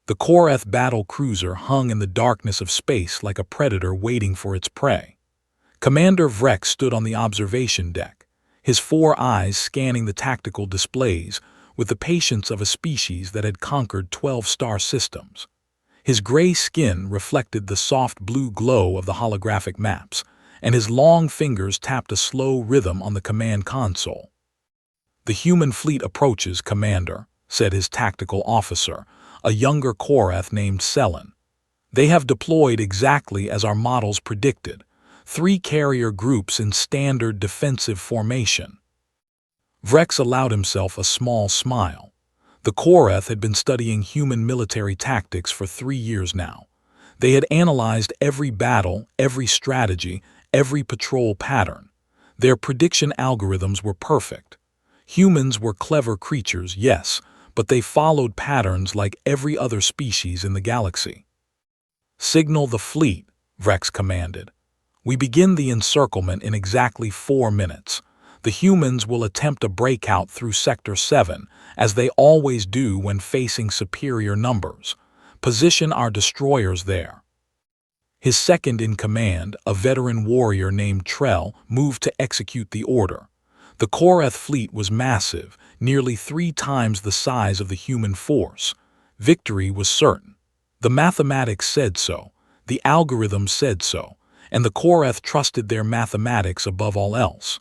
The Korath battle cruiser hung in the darkness of space like a predator waiting for its prey. Commander Vrex stood on the observation deck, his 4 eyes scanning the tactical displays with the patience of a species that had conquered 12 star systems. His gray skin reflected the soft blue glow of the holographic maps, and his long fingers tapped a slow rhythm on the command console. "The human fleet approaches, Commander," said his tactical officer, a younger Korath named Selen. "They have deployed exactly as our models predicted, 3 carrier groups in standard defensive formation." Vrex allowed himself a small smile. The Korath had been studying human military tactics for 3 years now. They had analyzed every battle, every strategy, every patrol pattern. Their prediction algorithms were perfect. Humans were clever creatures, yes, but they followed patterns like every other species in the galaxy. "Signal the fleet," Vrex commanded. "We begin the encirclement in exactly 4 minutes. The humans will attempt a breakout through Sector 7, as they always do when facing superior numbers. Position our destroyers there." His second-in-command, a veteran warrior named Trell, moved to execute the order. The Korath fleet was massive, nearly 3 times the size of the human force. Victory was certain. The mathematics said so, the algorithm said so, and the Korath trusted their mathematics above all else.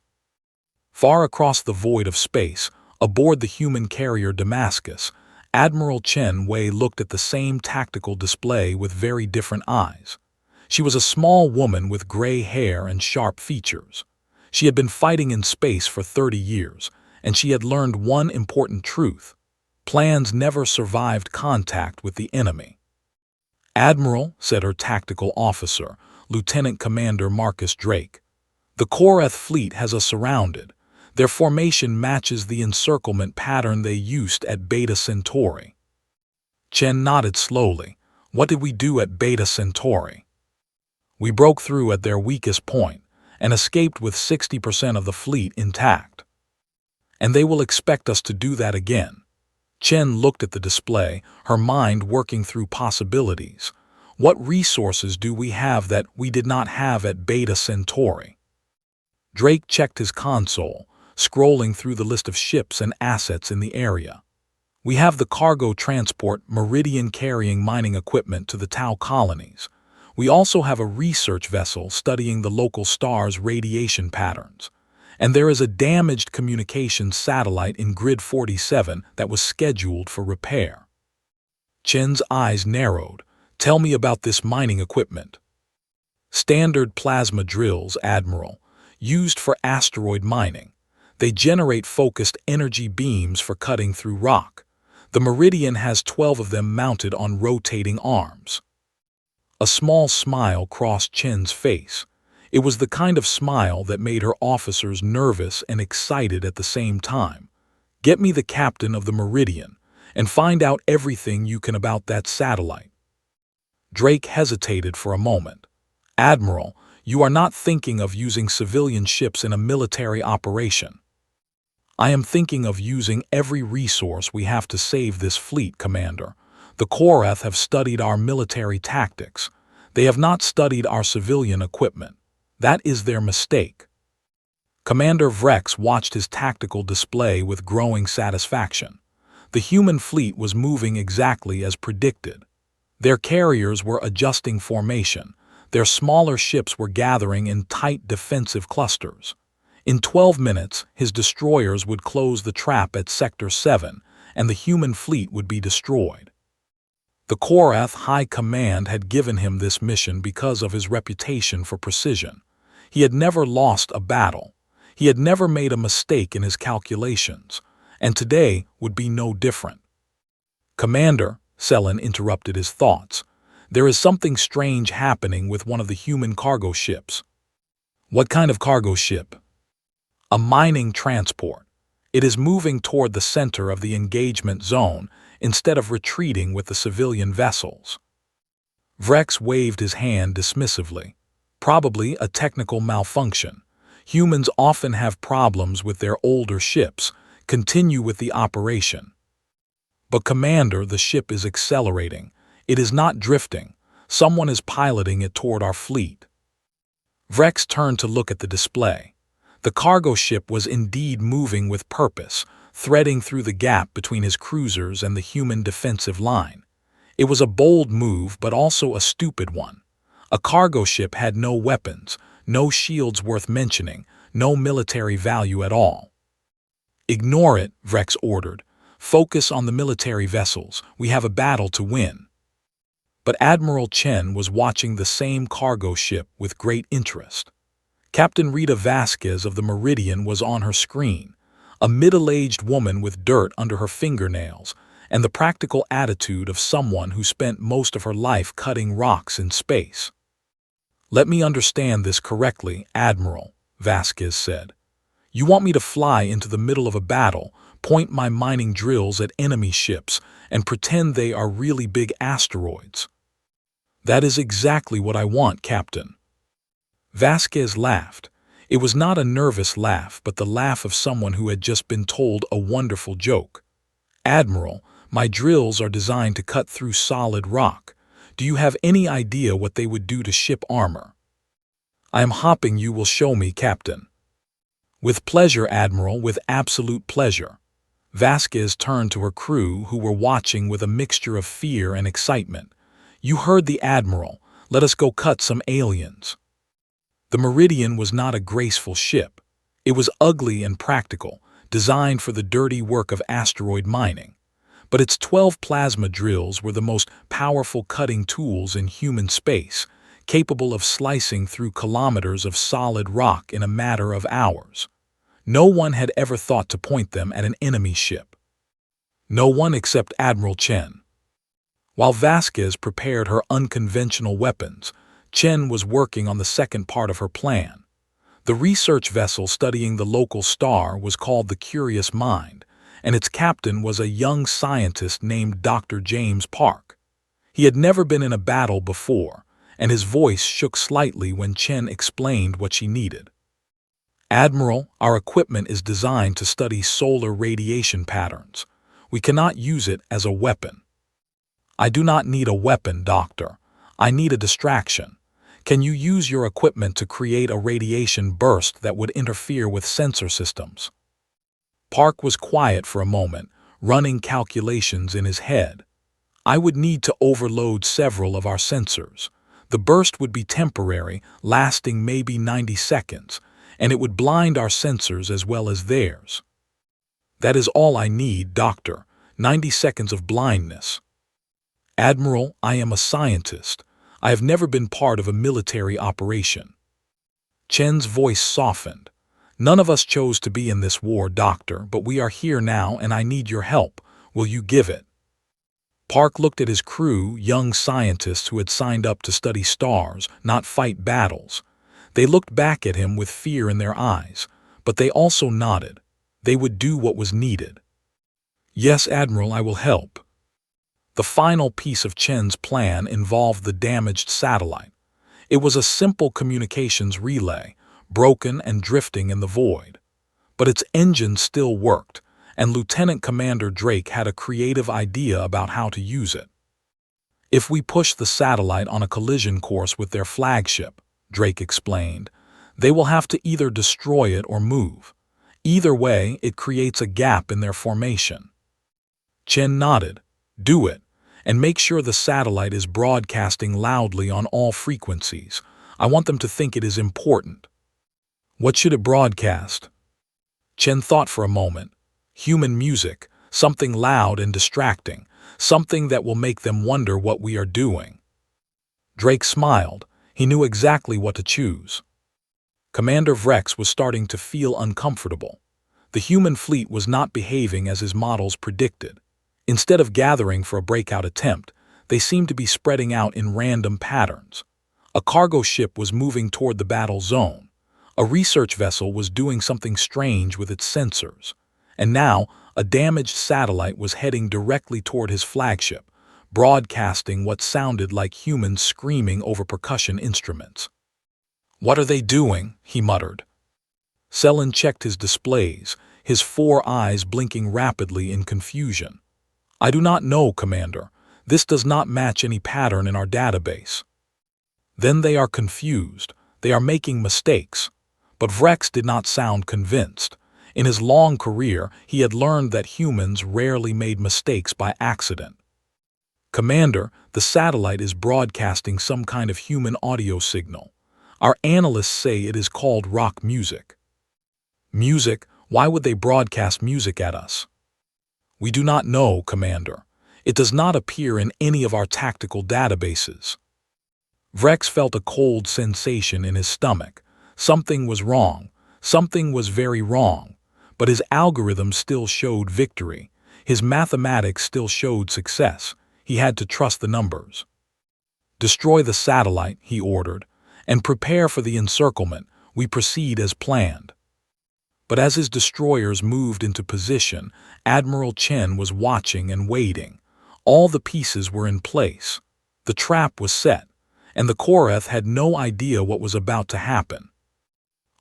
Far across the void of space, aboard the human carrier Damascus, Admiral Chen Wei looked at the same tactical display with very different eyes. She was a small woman with gray hair and sharp features. She had been fighting in space for 30 years, and she had learned one important truth: plans never survived contact with the enemy. "Admiral," said her tactical officer, Lieutenant Commander Marcus Drake, "the Korath fleet has us surrounded. Their formation matches the encirclement pattern they used at Beta Centauri." Chen nodded slowly. "What did we do at Beta Centauri?" "We broke through at their weakest point and escaped with 60% of the fleet intact. And they will expect us to do that again." Chen looked at the display, her mind working through possibilities. What resources do we have that we did not have at Beta Centauri? Drake checked his console, scrolling through the list of ships and assets in the area. "We have the cargo transport Meridian carrying mining equipment to the Tau colonies. We also have a research vessel studying the local stars' radiation patterns. And there is a damaged communications satellite in Grid 47 that was scheduled for repair." Chen's eyes narrowed. "Tell me about this mining equipment." "Standard plasma drills, Admiral, used for asteroid mining. They generate focused energy beams for cutting through rock. The Meridian has 12 of them mounted on rotating arms." A small smile crossed Chen's face. It was the kind of smile that made her officers nervous and excited at the same time. "Get me the captain of the Meridian, and find out everything you can about that satellite." Drake hesitated for a moment. "Admiral, you are not thinking of using civilian ships in a military operation." "I am thinking of using every resource we have to save this fleet, Commander. The Korath have studied our military tactics. They have not studied our civilian equipment. That is their mistake." Commander Vrex watched his tactical display with growing satisfaction. The human fleet was moving exactly as predicted. Their carriers were adjusting formation. Their smaller ships were gathering in tight defensive clusters. In 12 minutes, his destroyers would close the trap at Sector 7, and the human fleet would be destroyed. The Korath High Command had given him this mission because of his reputation for precision. He had never lost a battle. He had never made a mistake in his calculations, and today would be no different. "Commander," Selen interrupted his thoughts, "there is something strange happening with one of the human cargo ships." "What kind of cargo ship?" "A mining transport. It is moving toward the center of the engagement zone instead of retreating with the civilian vessels." Vrex waved his hand dismissively. "Probably a technical malfunction. Humans often have problems with their older ships. Continue with the operation." "But Commander, the ship is accelerating. It is not drifting. Someone is piloting it toward our fleet. Vrex turned to look at the display. The cargo ship was indeed moving with purpose, threading through the gap between his cruisers and the human defensive line. It was a bold move, but also a stupid one. A cargo ship had no weapons, no shields worth mentioning, no military value at all. "Ignore it," Vrex ordered. "Focus on the military vessels. We have a battle to win." But Admiral Chen was watching the same cargo ship with great interest. Captain Rita Vasquez of the Meridian was on her screen, a middle-aged woman with dirt under her fingernails and the practical attitude of someone who spent most of her life cutting rocks in space. "Let me understand this correctly, Admiral," Vasquez said. "You want me to fly into the middle of a battle, point my mining drills at enemy ships, and pretend they are really big asteroids?" "That is exactly what I want, Captain." Vasquez laughed. It was not a nervous laugh, but the laugh of someone who had just been told a wonderful joke. "Admiral, my drills are designed to cut through solid rock. Do you have any idea what they would do to ship armor?" "I am hoping you will show me, Captain." "With pleasure, Admiral, with absolute pleasure." Vasquez turned to her crew, who were watching with a mixture of fear and excitement. "You heard the Admiral. Let us go cut some aliens." The Meridian was not a graceful ship. It was ugly and practical, designed for the dirty work of asteroid mining. But its 12 plasma drills were the most powerful cutting tools in human space, capable of slicing through kilometers of solid rock in a matter of hours. No one had ever thought to point them at an enemy ship. No one except Admiral Chen. While Vasquez prepared her unconventional weapons, Chen was working on the second part of her plan. The research vessel studying the local star was called the Curious Mind, and its captain was a young scientist named Dr. James Park. He had never been in a battle before, and his voice shook slightly when Chen explained what she needed. "Admiral, our equipment is designed to study solar radiation patterns. We cannot use it as a weapon." "I do not need a weapon, Doctor. I need a distraction. Can you use your equipment to create a radiation burst that would interfere with sensor systems?" Park was quiet for a moment, running calculations in his head. "I would need to overload several of our sensors. The burst would be temporary, lasting maybe 90 seconds, and it would blind our sensors as well as theirs." "That is all I need, Doctor. 90 seconds of blindness." "Admiral, I am a scientist. I have never been part of a military operation." Chen's voice softened. "None of us chose to be in this war, Doctor, but we are here now and I need your help. Will you give it?" Park looked at his crew, young scientists who had signed up to study stars, not fight battles. They looked back at him with fear in their eyes, but they also nodded. They would do what was needed. "Yes, Admiral, I will help." The final piece of Chen's plan involved the damaged satellite. It was a simple communications relay, broken and drifting in the void. But its engine still worked, and Lieutenant Commander Drake had a creative idea about how to use it. "If we push the satellite on a collision course with their flagship," Drake explained, "they will have to either destroy it or move. Either way, it creates a gap in their formation." Chen nodded. "Do it. And make sure the satellite is broadcasting loudly on all frequencies. I want them to think it is important." "What should it broadcast?" Chen thought for a moment. "Human music, something loud and distracting, something that will make them wonder what we are doing." Drake smiled. He knew exactly what to choose. Commander Vrex was starting to feel uncomfortable. The human fleet was not behaving as his models predicted. Instead of gathering for a breakout attempt, they seemed to be spreading out in random patterns. A cargo ship was moving toward the battle zone. A research vessel was doing something strange with its sensors. And now, a damaged satellite was heading directly toward his flagship, broadcasting what sounded like humans screaming over percussion instruments. "What are they doing?" he muttered. Selen checked his displays, his 4 eyes blinking rapidly in confusion. "I do not know, Commander. This does not match any pattern in our database. Then they are confused. They are making mistakes. But Vrex did not sound convinced. In his long career, he had learned that humans rarely made mistakes by accident. Commander, the satellite is broadcasting some kind of human audio signal. Our analysts say it is called rock music. Music? Why would they broadcast music at us? We do not know, Commander. It does not appear in any of our tactical databases. Vrex felt a cold sensation in his stomach. Something was wrong. Something was very wrong. But his algorithm still showed victory. His mathematics still showed success. He had to trust the numbers. Destroy the satellite, he ordered, and prepare for the encirclement. We proceed as planned. But as his destroyers moved into position, Admiral Chen was watching and waiting. All the pieces were in place. The trap was set, and the Koreth had no idea what was about to happen.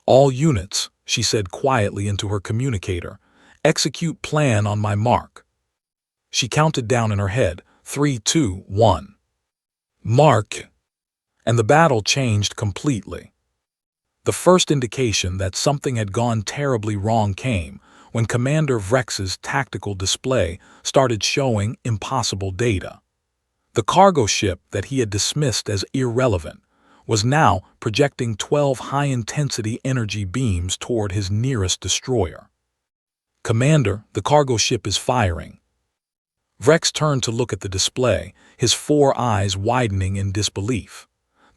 All units, she said quietly into her communicator, execute plan on my mark. She counted down in her head, 3, 2, 1. Mark! And the battle changed completely. The first indication that something had gone terribly wrong came when Commander Vrex's tactical display started showing impossible data. The cargo ship that he had dismissed as irrelevant was now projecting 12 high-intensity energy beams toward his nearest destroyer. Commander, the cargo ship is firing. Vrex turned to look at the display, his 4 eyes widening in disbelief.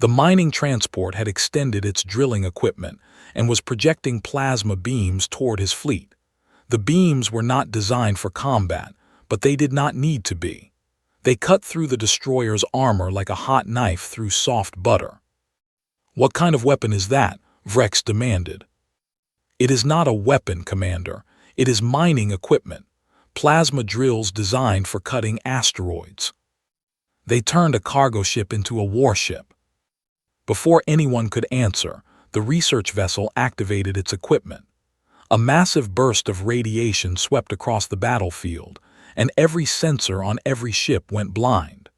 The mining transport had extended its drilling equipment and was projecting plasma beams toward his fleet. The beams were not designed for combat, but they did not need to be. They cut through the destroyer's armor like a hot knife through soft butter. What kind of weapon is that? Vrex demanded. It is not a weapon, Commander. It is mining equipment. Plasma drills designed for cutting asteroids. They turned a cargo ship into a warship. Before anyone could answer, the research vessel activated its equipment. A massive burst of radiation swept across the battlefield, and every sensor on every ship went blind.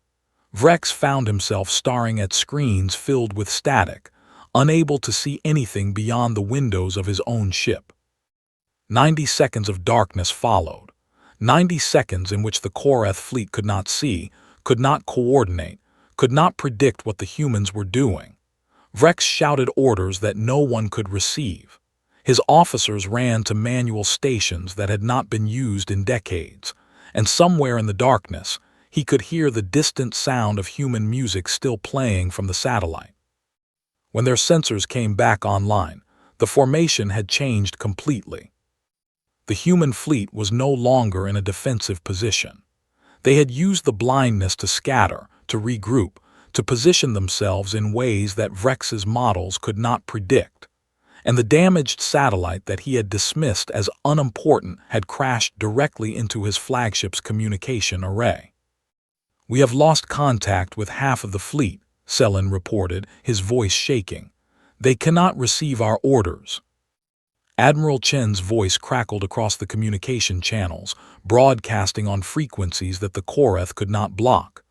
Vrex found himself staring at screens filled with static, unable to see anything beyond the windows of his own ship. 90 seconds of darkness followed. 90 seconds in which the Koreth fleet could not see, could not coordinate, could not predict what the humans were doing. Vrex shouted orders that no one could receive. His officers ran to manual stations that had not been used in decades, and somewhere in the darkness, he could hear the distant sound of human music still playing from the satellite. When their sensors came back online, the formation had changed completely. The human fleet was no longer in a defensive position. They had used the blindness to scatter, to regroup, to position themselves in ways that Vrex's models could not predict. And the damaged satellite that he had dismissed as unimportant had crashed directly into his flagship's communication array. We have lost contact with half of the fleet, Selin reported, his voice shaking. They cannot receive our orders. Admiral Chen's voice crackled across the communication channels, broadcasting on frequencies that the Koreth could not block.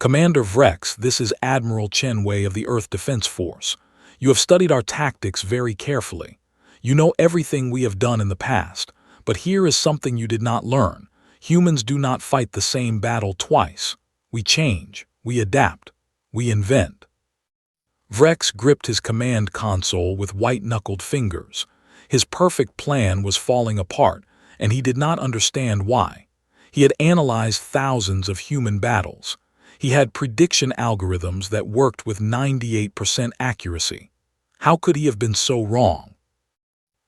Commander Vrex, this is Admiral Chen Wei of the Earth Defense Force. You have studied our tactics very carefully. You know everything we have done in the past, but here is something you did not learn. Humans do not fight the same battle twice. We change, we adapt, we invent. Vrex gripped his command console with white-knuckled fingers. His perfect plan was falling apart, and he did not understand why. He had analyzed thousands of human battles. He had prediction algorithms that worked with 98% accuracy. How could he have been so wrong?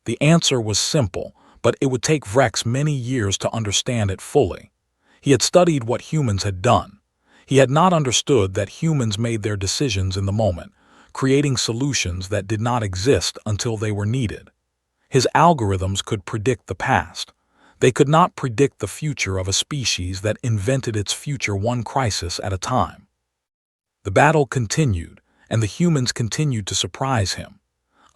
The answer was simple, but it would take Vrex many years to understand it fully. He had studied what humans had done. He had not understood that humans made their decisions in the moment, creating solutions that did not exist until they were needed. His algorithms could predict the past. They could not predict the future of a species that invented its future one crisis at a time. The battle continued, and the humans continued to surprise him.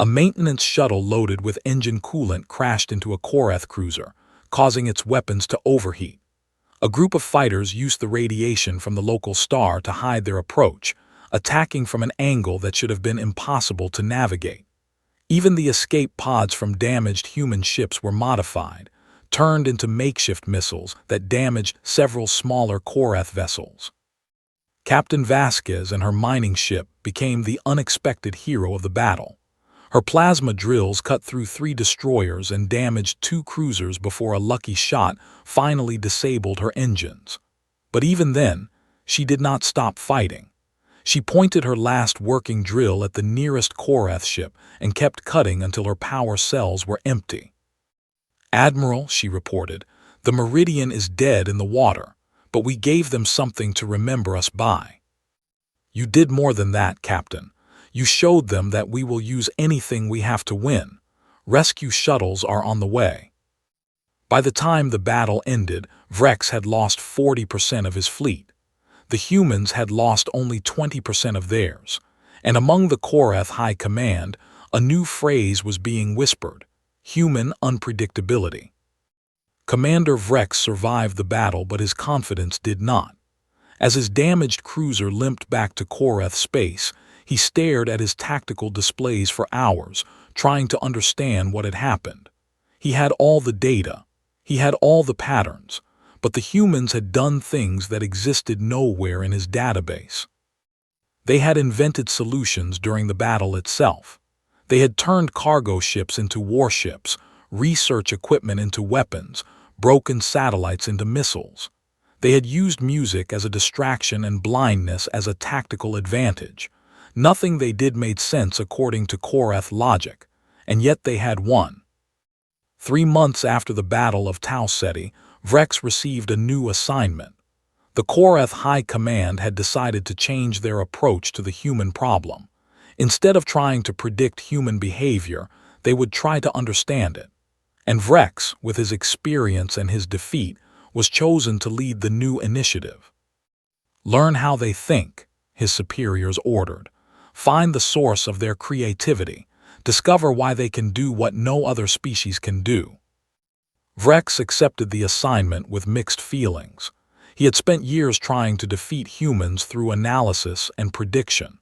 A maintenance shuttle loaded with engine coolant crashed into a Koreth cruiser, causing its weapons to overheat. A group of fighters used the radiation from the local star to hide their approach, attacking from an angle that should have been impossible to navigate. Even the escape pods from damaged human ships were modified, turned into makeshift missiles that damaged several smaller Korath vessels. Captain Vasquez and her mining ship became the unexpected hero of the battle. Her plasma drills cut through 3 destroyers and damaged 2 cruisers before a lucky shot finally disabled her engines. But even then, she did not stop fighting. She pointed her last working drill at the nearest Korath ship and kept cutting until her power cells were empty. "Admiral," she reported, "the Meridian is dead in the water, but we gave them something to remember us by." "You did more than that, Captain. You showed them that we will use anything we have to win. Rescue shuttles are on the way." By the time the battle ended, Vrex had lost 40% of his fleet. The humans had lost only 20% of theirs, and among the Korath High Command, a new phrase was being whispered: human unpredictability. Commander Vrex survived the battle, but his confidence did not. As his damaged cruiser limped back to Korath space, he stared at his tactical displays for hours, trying to understand what had happened. He had all the data. He had all the patterns, but the humans had done things that existed nowhere in his database. They had invented solutions during the battle itself. They had turned cargo ships into warships, research equipment into weapons, broken satellites into missiles. They had used music as a distraction and blindness as a tactical advantage. Nothing they did made sense according to Korath logic, and yet they had won. 3 months after the Battle of Tau Ceti, Vrex received a new assignment. The Korath High Command had decided to change their approach to the human problem. Instead of trying to predict human behavior, they would try to understand it. And Vrex, with his experience and his defeat, was chosen to lead the new initiative. "Learn how they think," his superiors ordered. "Find the source of their creativity. Discover why they can do what no other species can do." Vrex accepted the assignment with mixed feelings. He had spent years trying to defeat humans through analysis and prediction.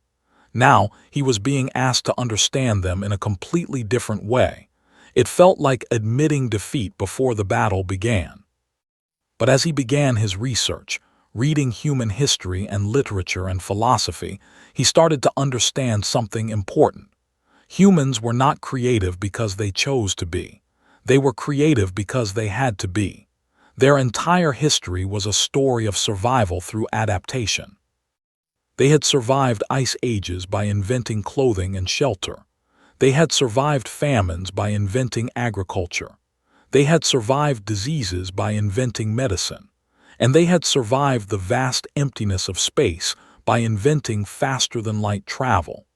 Now he was being asked to understand them in a completely different way. It felt like admitting defeat before the battle began. But as he began his research, reading human history and literature and philosophy, he started to understand something important. Humans were not creative because they chose to be. They were creative because they had to be. Their entire history was a story of survival through adaptation. They had survived ice ages by inventing clothing and shelter. They had survived famines by inventing agriculture. They had survived diseases by inventing medicine. And they had survived the vast emptiness of space by inventing faster-than-light travel.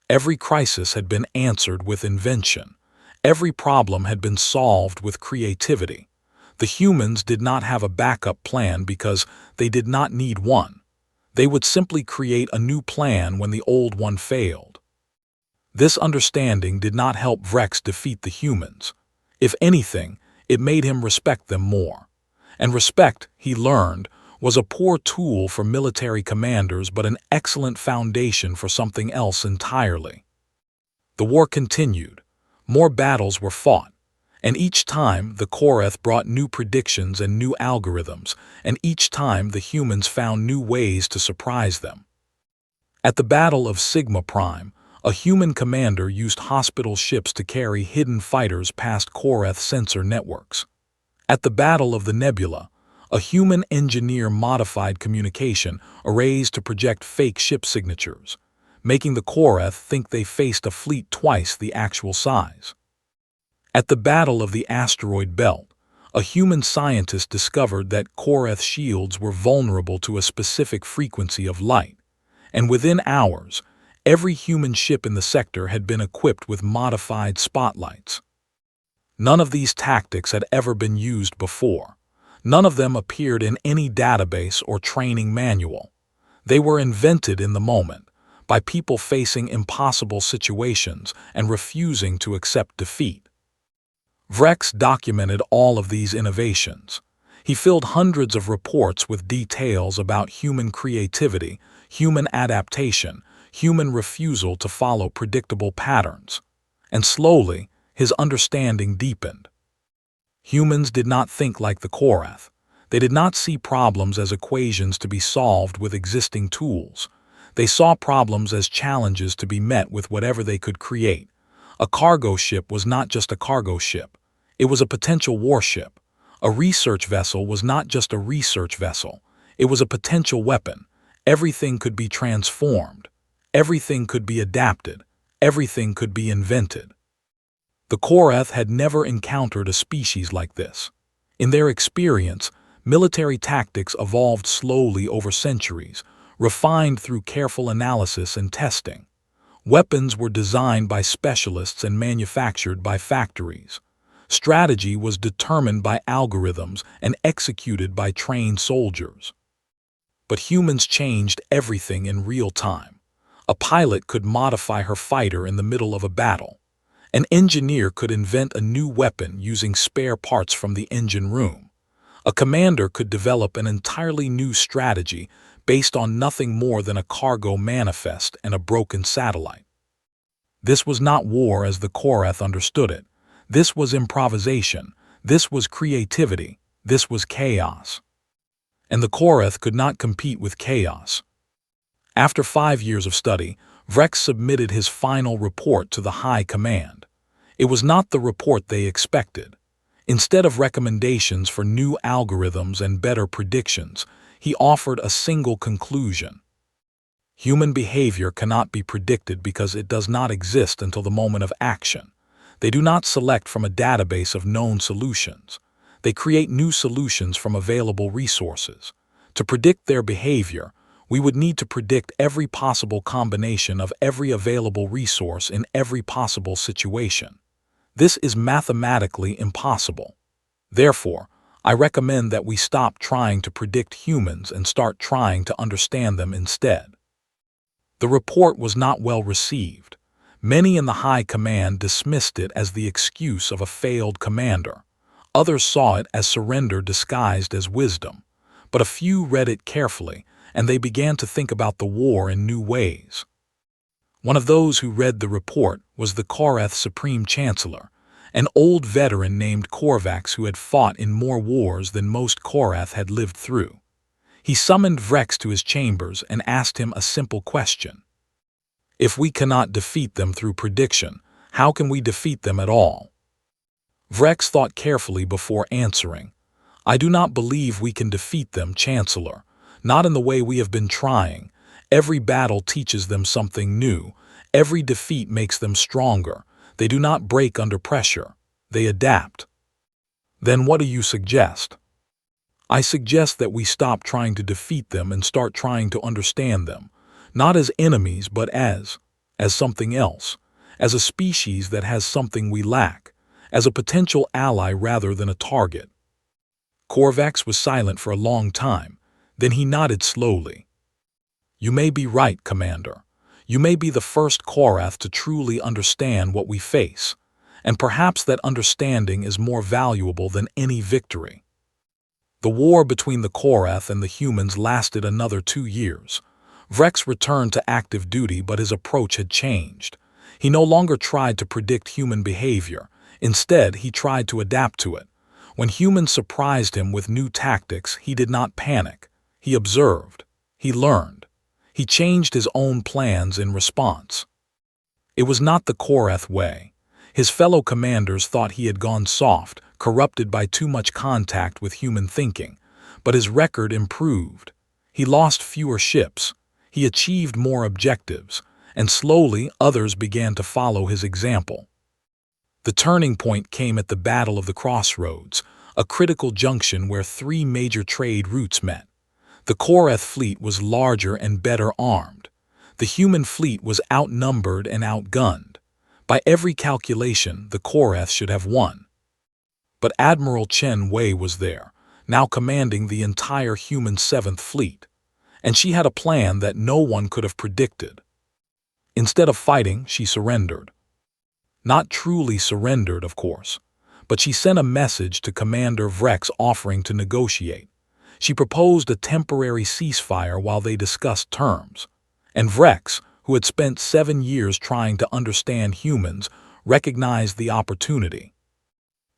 Every crisis had been answered with invention. Every problem had been solved with creativity. The humans did not have a backup plan because they did not need one. They would simply create a new plan when the old one failed. This understanding did not help Vrex defeat the humans. If anything, it made him respect them more. And respect, he learned, was a poor tool for military commanders but an excellent foundation for something else entirely. The war continued. More battles were fought, and each time the Korath brought new predictions and new algorithms, and each time the humans found new ways to surprise them. At the Battle of Sigma Prime, a human commander used hospital ships to carry hidden fighters past Korath sensor networks. At the Battle of the Nebula, a human engineer modified communication arrays to project fake ship signatures, making the Korath think they faced a fleet twice the actual size. At the Battle of the Asteroid Belt, a human scientist discovered that Korath shields were vulnerable to a specific frequency of light, and within hours, every human ship in the sector had been equipped with modified spotlights. None of these tactics had ever been used before. None of them appeared in any database or training manual. They were invented in the moment, by people facing impossible situations and refusing to accept defeat. Vrex documented all of these innovations. He filled hundreds of reports with details about human creativity, human adaptation, human refusal to follow predictable patterns. And slowly, his understanding deepened. Humans did not think like the Korath. They did not see problems as equations to be solved with existing tools. They saw problems as challenges to be met with whatever they could create. A cargo ship was not just a cargo ship. It was a potential warship. A research vessel was not just a research vessel. It was a potential weapon. Everything could be transformed. Everything could be adapted. Everything could be invented. The Korath had never encountered a species like this. In their experience, military tactics evolved slowly over centuries, refined through careful analysis and testing. Weapons were designed by specialists and manufactured by factories. Strategy was determined by algorithms and executed by trained soldiers. But humans changed everything in real time. A pilot could modify her fighter in the middle of a battle. An engineer could invent a new weapon using spare parts from the engine room. A commander could develop an entirely new strategy based on nothing more than a cargo manifest and a broken satellite. This was not war as the Korath understood it. This was improvisation. This was creativity. This was chaos. And the Korath could not compete with chaos. After 5 years of study, Vrex submitted his final report to the High Command. It was not the report they expected. Instead of recommendations for new algorithms and better predictions, he offered a single conclusion. Human behavior cannot be predicted because it does not exist until the moment of action. They do not select from a database of known solutions. They create new solutions from available resources. To predict their behavior, we would need to predict every possible combination of every available resource in every possible situation. This is mathematically impossible. Therefore, I recommend that we stop trying to predict humans and start trying to understand them instead. The report was not well received. Many in the High Command dismissed it as the excuse of a failed commander. Others saw it as surrender disguised as wisdom. But a few read it carefully, and they began to think about the war in new ways. One of those who read the report was the Korath Supreme Chancellor, an old veteran named Korvax who had fought in more wars than most Korath had lived through. He summoned Vrex to his chambers and asked him a simple question. If we cannot defeat them through prediction, how can we defeat them at all? Vrex thought carefully before answering. I do not believe we can defeat them, Chancellor. Not in the way we have been trying. Every battle teaches them something new. Every defeat makes them stronger. They do not break under pressure. They adapt. Then what do you suggest? I suggest that we stop trying to defeat them and start trying to understand them, not as enemies but as something else, as a species that has something we lack, as a potential ally rather than a target. Korvax was silent for a long time. Then he nodded slowly. You may be right, Commander. You may be the first Korath to truly understand what we face, and perhaps that understanding is more valuable than any victory. The war between the Korath and the humans lasted another 2 years. Vrex returned to active duty, but his approach had changed. He no longer tried to predict human behavior. Instead, he tried to adapt to it. When humans surprised him with new tactics, he did not panic. He observed. He learned. He changed his own plans in response. It was not the Korath way. His fellow commanders thought he had gone soft, corrupted by too much contact with human thinking, but his record improved. He lost fewer ships. He achieved more objectives, and slowly others began to follow his example. The turning point came at the Battle of the Crossroads, a critical junction where 3 major trade routes met. The Korath fleet was larger and better armed. The human fleet was outnumbered and outgunned. By every calculation, the Korath should have won. But Admiral Chen Wei was there, now commanding the entire human 7th Fleet, and she had a plan that no one could have predicted. Instead of fighting, she surrendered. Not truly surrendered, of course, but she sent a message to Commander Vrex offering to negotiate. She proposed a temporary ceasefire while they discussed terms. And Vrex, who had spent 7 years trying to understand humans, recognized the opportunity.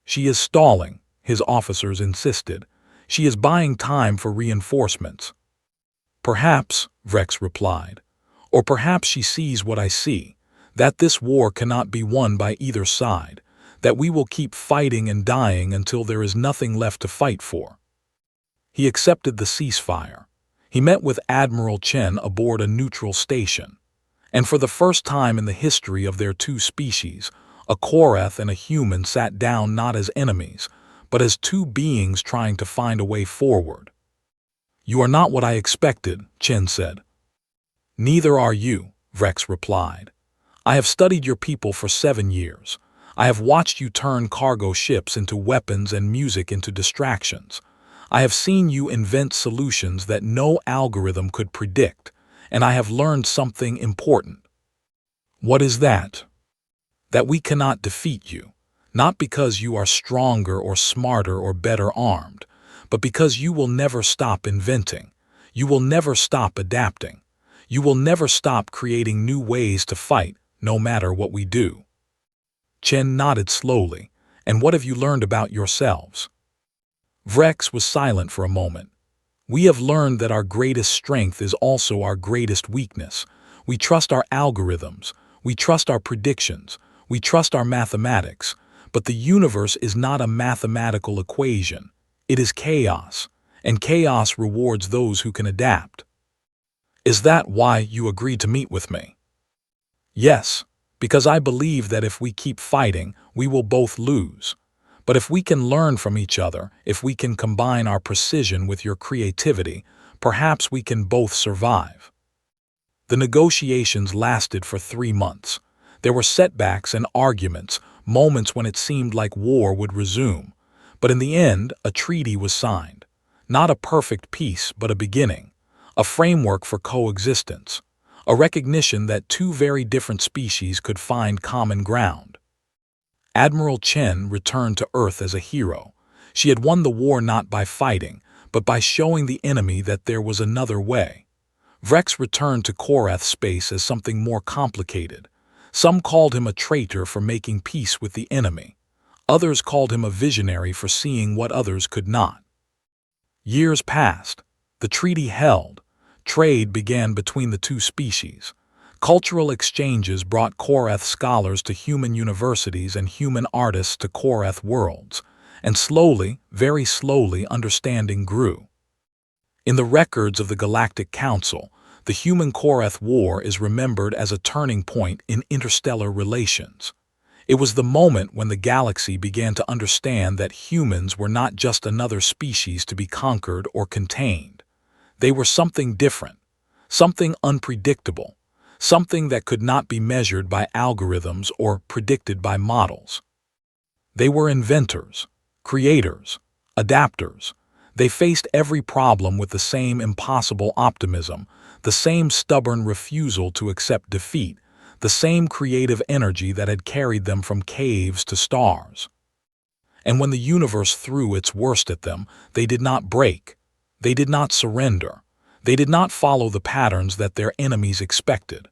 "She is stalling," his officers insisted. "She is buying time for reinforcements." "Perhaps," Vrex replied. "Or perhaps she sees what I see, that this war cannot be won by either side, that we will keep fighting and dying until there is nothing left to fight for." He accepted the ceasefire. He met with Admiral Chen aboard a neutral station. And for the first time in the history of their two species, a Korath and a human sat down not as enemies, but as two beings trying to find a way forward. "You are not what I expected," Chen said. "Neither are you," Vrex replied. "I have studied your people for 7 years. I have watched you turn cargo ships into weapons and music into distractions. I have seen you invent solutions that no algorithm could predict, and I have learned something important." "What is that?" "That we cannot defeat you, not because you are stronger or smarter or better armed, but because you will never stop inventing. You will never stop adapting. You will never stop creating new ways to fight, no matter what we do." Chen nodded slowly. "And what have you learned about yourselves?" Vrex was silent for a moment. "We have learned that our greatest strength is also our greatest weakness. We trust our algorithms. We trust our predictions. We trust our mathematics. But the universe is not a mathematical equation. It is chaos, and chaos rewards those who can adapt." "Is that why you agreed to meet with me?" "Yes, because I believe that if we keep fighting, we will both lose. But if we can learn from each other, if we can combine our precision with your creativity, perhaps we can both survive." The negotiations lasted for 3 months. There were setbacks and arguments, moments when it seemed like war would resume. But in the end, a treaty was signed. Not a perfect peace, but a beginning. A framework for coexistence. A recognition that two very different species could find common ground. Admiral Chen returned to Earth as a hero. She had won the war not by fighting, but by showing the enemy that there was another way. Vrex returned to Korath space as something more complicated. Some called him a traitor for making peace with the enemy. Others called him a visionary for seeing what others could not. Years passed. The treaty held. Trade began between the two species. Cultural exchanges brought Korath scholars to human universities and human artists to Korath worlds, and slowly, very slowly, understanding grew. In the records of the Galactic Council, the Human-Korath War is remembered as a turning point in interstellar relations. It was the moment when the galaxy began to understand that humans were not just another species to be conquered or contained. They were something different, something unpredictable, something that could not be measured by algorithms or predicted by models. They were inventors, creators, adapters. They faced every problem with the same impossible optimism, the same stubborn refusal to accept defeat, the same creative energy that had carried them from caves to stars. And when the universe threw its worst at them, they did not break. They did not surrender. They did not follow the patterns that their enemies expected.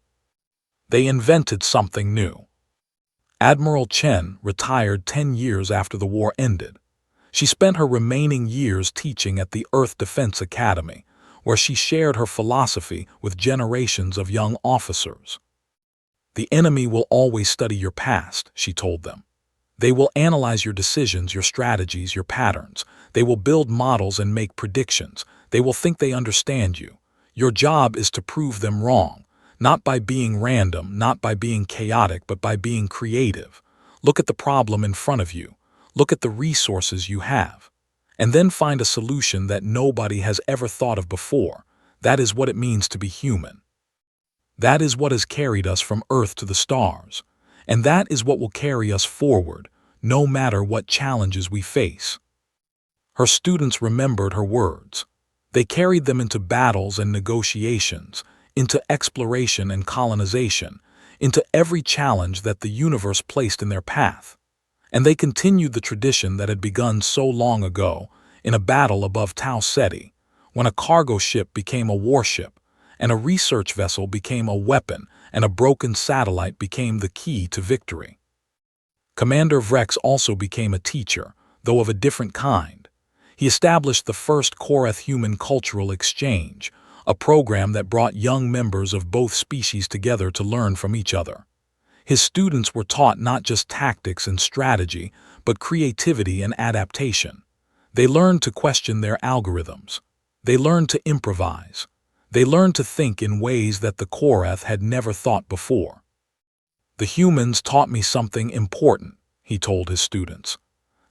They invented something new. Admiral Chen retired 10 years after the war ended. She spent her remaining years teaching at the Earth Defense Academy, where she shared her philosophy with generations of young officers. "The enemy will always study your past," she told them. "They will analyze your decisions, your strategies, your patterns. They will build models and make predictions. They will think they understand you. Your job is to prove them wrong, not by being random, not by being chaotic, but by being creative. Look at the problem in front of you. Look at the resources you have. And then find a solution that nobody has ever thought of before. That is what it means to be human. That is what has carried us from Earth to the stars. And that is what will carry us forward, no matter what challenges we face." Her students remembered her words. They carried them into battles and negotiations, into exploration and colonization, into every challenge that the universe placed in their path. And they continued the tradition that had begun so long ago in a battle above Tau Ceti, when a cargo ship became a warship, and a research vessel became a weapon, and a broken satellite became the key to victory. Commander Vrex also became a teacher, though of a different kind. He established the first Koreth human cultural exchange, a program that brought young members of both species together to learn from each other. His students were taught not just tactics and strategy, but creativity and adaptation. They learned to question their algorithms. They learned to improvise. They learned to think in ways that the Koreth had never thought before. "The humans taught me something important," he told his students.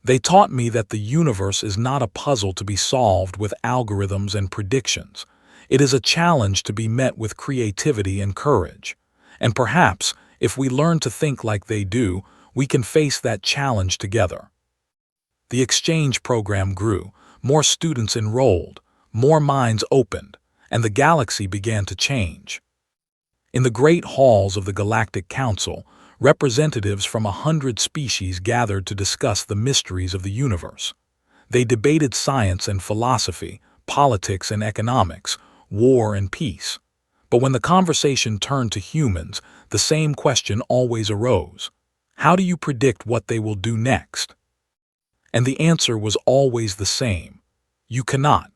"They taught me that the universe is not a puzzle to be solved with algorithms and predictions. It is a challenge to be met with creativity and courage. And perhaps, if we learn to think like they do, we can face that challenge together." The exchange program grew, more students enrolled, more minds opened, and the galaxy began to change. In the great halls of the Galactic Council, representatives from 100 species gathered to discuss the mysteries of the universe. They debated science and philosophy, politics and economics, war and peace. But when the conversation turned to humans, the same question always arose. How do you predict what they will do next? And the answer was always the same. You cannot.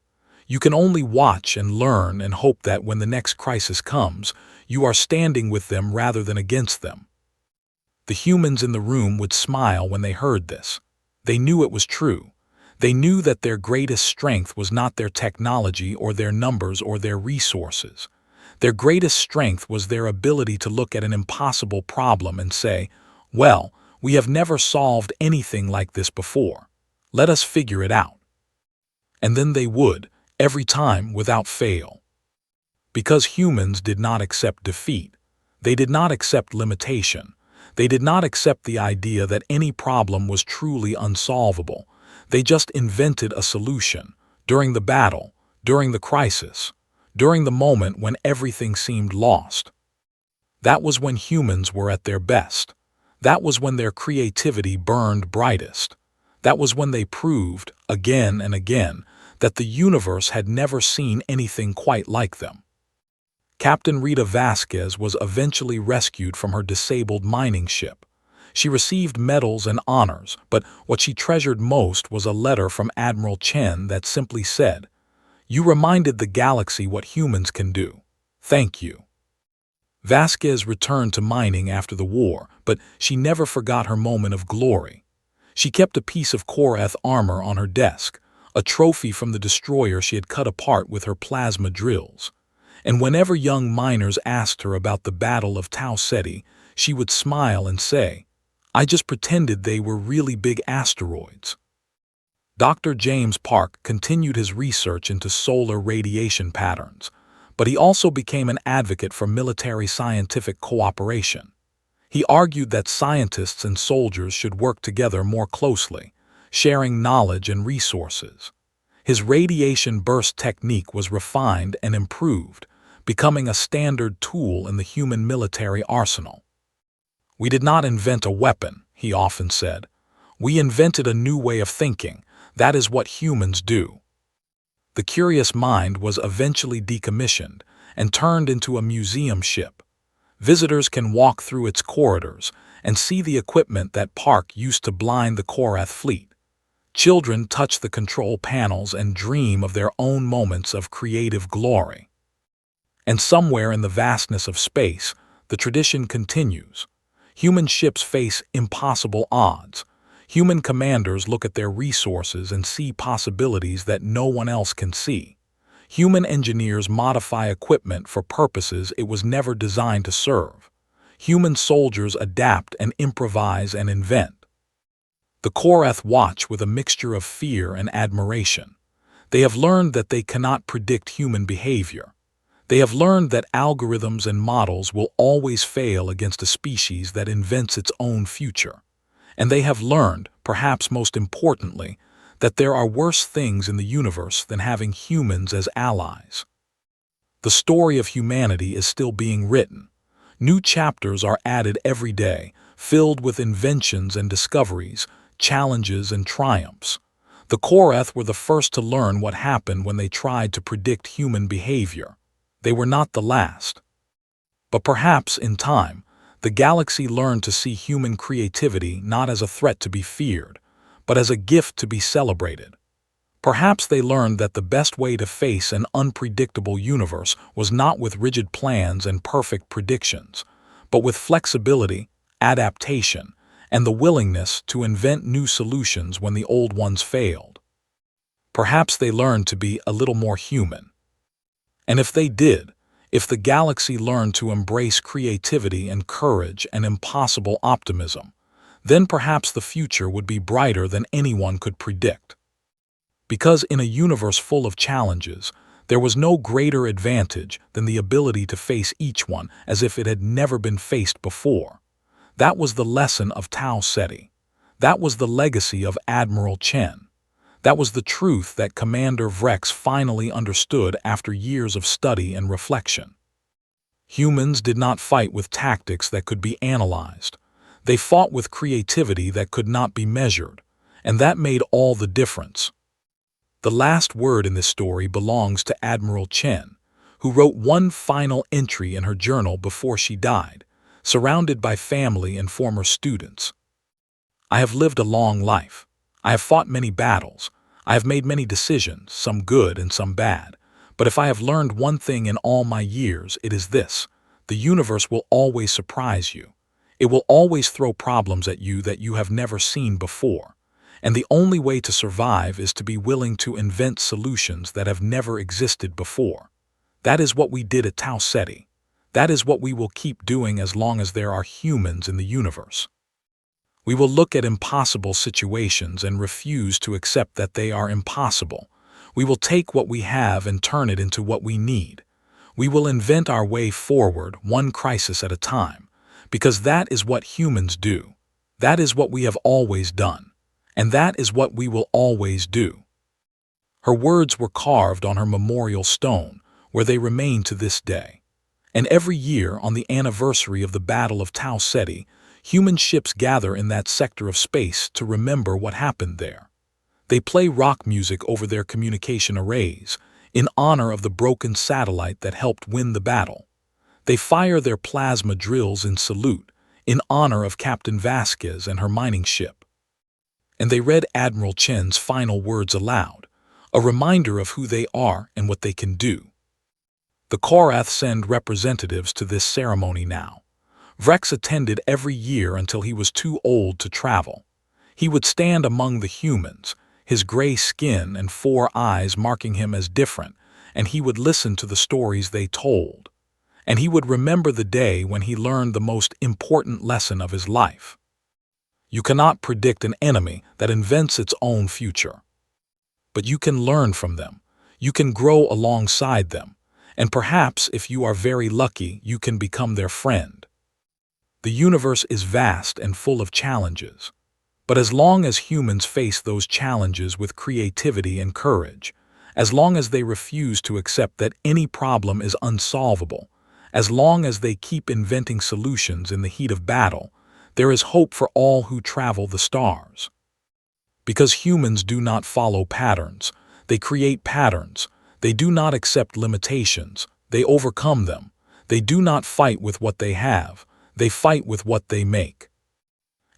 You can only watch and learn and hope that when the next crisis comes, you are standing with them rather than against them. The humans in the room would smile when they heard this. They knew it was true. They knew that their greatest strength was not their technology or their numbers or their resources. Their greatest strength was their ability to look at an impossible problem and say, "Well, we have never solved anything like this before. Let us figure it out." And then they would, every time without fail. Because humans did not accept defeat. They did not accept limitation. They did not accept the idea that any problem was truly unsolvable. They just invented a solution, during the battle, during the crisis, during the moment when everything seemed lost. That was when humans were at their best. That was when their creativity burned brightest. That was when they proved, again and again, that the universe had never seen anything quite like them. Captain Rita Vasquez was eventually rescued from her disabled mining ship. She received medals and honors, but what she treasured most was a letter from Admiral Chen that simply said, "You reminded the galaxy what humans can do. Thank you." Vasquez returned to mining after the war, but she never forgot her moment of glory. She kept a piece of Koreth armor on her desk, a trophy from the destroyer she had cut apart with her plasma drills. And whenever young miners asked her about the Battle of Tau Ceti, she would smile and say, "I just pretended they were really big asteroids." Dr. James Park continued his research into solar radiation patterns, but he also became an advocate for military scientific cooperation. He argued that scientists and soldiers should work together more closely, sharing knowledge and resources. His radiation burst technique was refined and improved, becoming a standard tool in the human military arsenal. "We did not invent a weapon," he often said. "We invented a new way of thinking. That is what humans do." The curious mind was eventually decommissioned and turned into a museum ship. Visitors can walk through its corridors and see the equipment that Park used to blind the Koreth fleet. Children touch the control panels and dream of their own moments of creative glory. And somewhere in the vastness of space, the tradition continues. Human ships face impossible odds. Human commanders look at their resources and see possibilities that no one else can see. Human engineers modify equipment for purposes it was never designed to serve. Human soldiers adapt and improvise and invent. The Koreth watch with a mixture of fear and admiration. They have learned that they cannot predict human behavior. They have learned that algorithms and models will always fail against a species that invents its own future. And they have learned, perhaps most importantly, that there are worse things in the universe than having humans as allies. The story of humanity is still being written. New chapters are added every day, filled with inventions and discoveries, challenges and triumphs. The Korath were the first to learn what happened when they tried to predict human behavior. They were not the last. But perhaps, in time, the galaxy learned to see human creativity not as a threat to be feared, but as a gift to be celebrated. Perhaps they learned that the best way to face an unpredictable universe was not with rigid plans and perfect predictions, but with flexibility, adaptation, and the willingness to invent new solutions when the old ones failed. Perhaps they learned to be a little more human. And if they did, if the galaxy learned to embrace creativity and courage and impossible optimism, then perhaps the future would be brighter than anyone could predict. Because in a universe full of challenges, there was no greater advantage than the ability to face each one as if it had never been faced before. That was the lesson of Tau Ceti. That was the legacy of Admiral Chen. That was the truth that Commander Vrex finally understood after years of study and reflection. Humans did not fight with tactics that could be analyzed. They fought with creativity that could not be measured, and that made all the difference. The last word in this story belongs to Admiral Chen, who wrote one final entry in her journal before she died, surrounded by family and former students. I have lived a long life. I have fought many battles. I have made many decisions, some good and some bad. But if I have learned one thing in all my years, it is this: the universe will always surprise you. It will always throw problems at you that you have never seen before. And the only way to survive is to be willing to invent solutions that have never existed before. That is what we did at Tau Ceti. That is what we will keep doing as long as there are humans in the universe. We will look at impossible situations and refuse to accept that they are impossible. We will take what we have and turn it into what we need. We will invent our way forward, one crisis at a time, because that is what humans do. That is what we have always done. And that is what we will always do. Her words were carved on her memorial stone, where they remain to this day. And every year, on the anniversary of the Battle of Tau Ceti, human ships gather in that sector of space to remember what happened there. They play rock music over their communication arrays, in honor of the broken satellite that helped win the battle. They fire their plasma drills in salute, in honor of Captain Vasquez and her mining ship. And they read Admiral Chen's final words aloud, a reminder of who they are and what they can do. The Korath send representatives to this ceremony now. Vrex attended every year until he was too old to travel. He would stand among the humans, his gray skin and 4 eyes marking him as different, and he would listen to the stories they told. And he would remember the day when he learned the most important lesson of his life. You cannot predict an enemy that invents its own future. But you can learn from them. You can grow alongside them. And perhaps, if you are very lucky, you can become their friend. The universe is vast and full of challenges. But as long as humans face those challenges with creativity and courage, as long as they refuse to accept that any problem is unsolvable, as long as they keep inventing solutions in the heat of battle, there is hope for all who travel the stars. Because humans do not follow patterns, they create patterns. They do not accept limitations, they overcome them. They do not fight with what they have, they fight with what they make.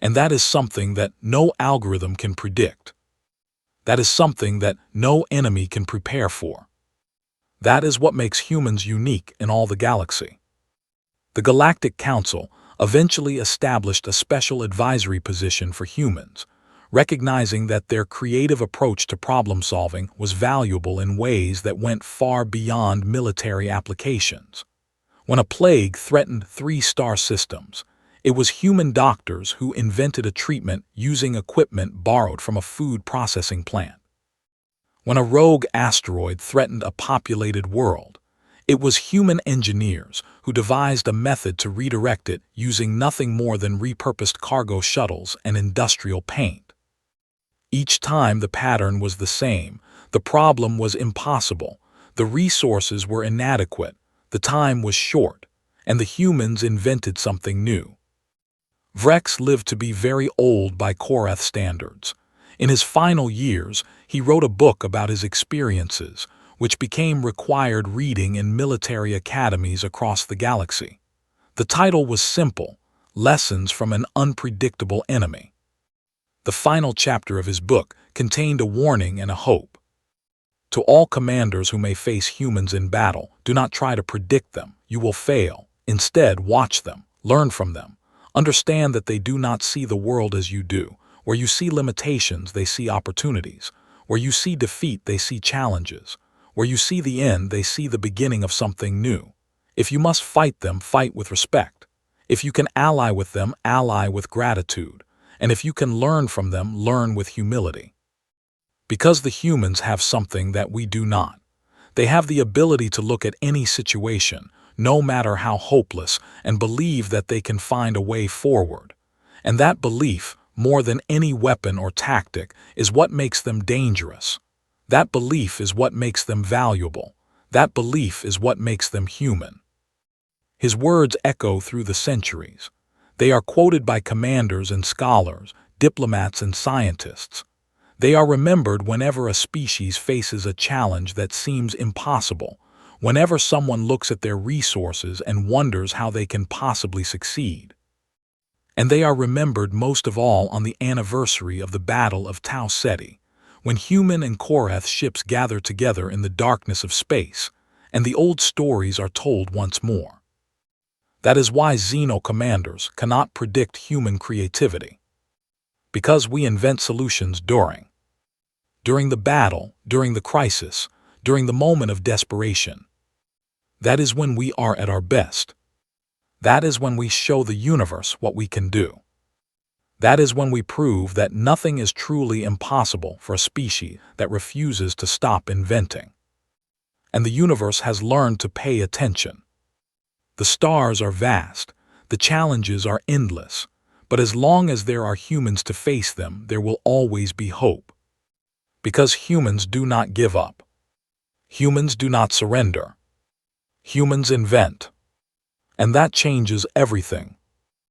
And that is something that no algorithm can predict. That is something that no enemy can prepare for. That is what makes humans unique in all the galaxy. The Galactic Council eventually established a special advisory position for humans, recognizing that their creative approach to problem-solving was valuable in ways that went far beyond military applications. When a plague threatened 3-star systems, it was human doctors who invented a treatment using equipment borrowed from a food processing plant. When a rogue asteroid threatened a populated world, it was human engineers who devised a method to redirect it using nothing more than repurposed cargo shuttles and industrial paint. Each time the pattern was the same, the problem was impossible, the resources were inadequate, the time was short, and the humans invented something new. Vrex lived to be very old by Korath standards. In his final years, he wrote a book about his experiences, which became required reading in military academies across the galaxy. The title was simple: Lessons from an Unpredictable Enemy. The final chapter of his book contained a warning and a hope. To all commanders who may face humans in battle, do not try to predict them. You will fail. Instead, watch them, learn from them. Understand that they do not see the world as you do. Where you see limitations, they see opportunities. Where you see defeat, they see challenges. Where you see the end, they see the beginning of something new. If you must fight them, fight with respect. If you can ally with them, ally with gratitude. And if you can learn from them, learn with humility. Because the humans have something that we do not. They have the ability to look at any situation, no matter how hopeless, and believe that they can find a way forward. And that belief, more than any weapon or tactic, is what makes them dangerous. That belief is what makes them valuable. That belief is what makes them human. His words echo through the centuries. They are quoted by commanders and scholars, diplomats and scientists. They are remembered whenever a species faces a challenge that seems impossible, whenever someone looks at their resources and wonders how they can possibly succeed. And they are remembered most of all on the anniversary of the Battle of Tau Ceti, when human and Korath ships gather together in the darkness of space, and the old stories are told once more. That is why Xeno commanders cannot predict human creativity. Because we invent solutions during the battle, during the crisis, during the moment of desperation. That is when we are at our best. That is when we show the universe what we can do. That is when we prove that nothing is truly impossible for a species that refuses to stop inventing. And the universe has learned to pay attention. The stars are vast, the challenges are endless, but as long as there are humans to face them, there will always be hope. Because humans do not give up. Humans do not surrender. Humans invent. And that changes everything.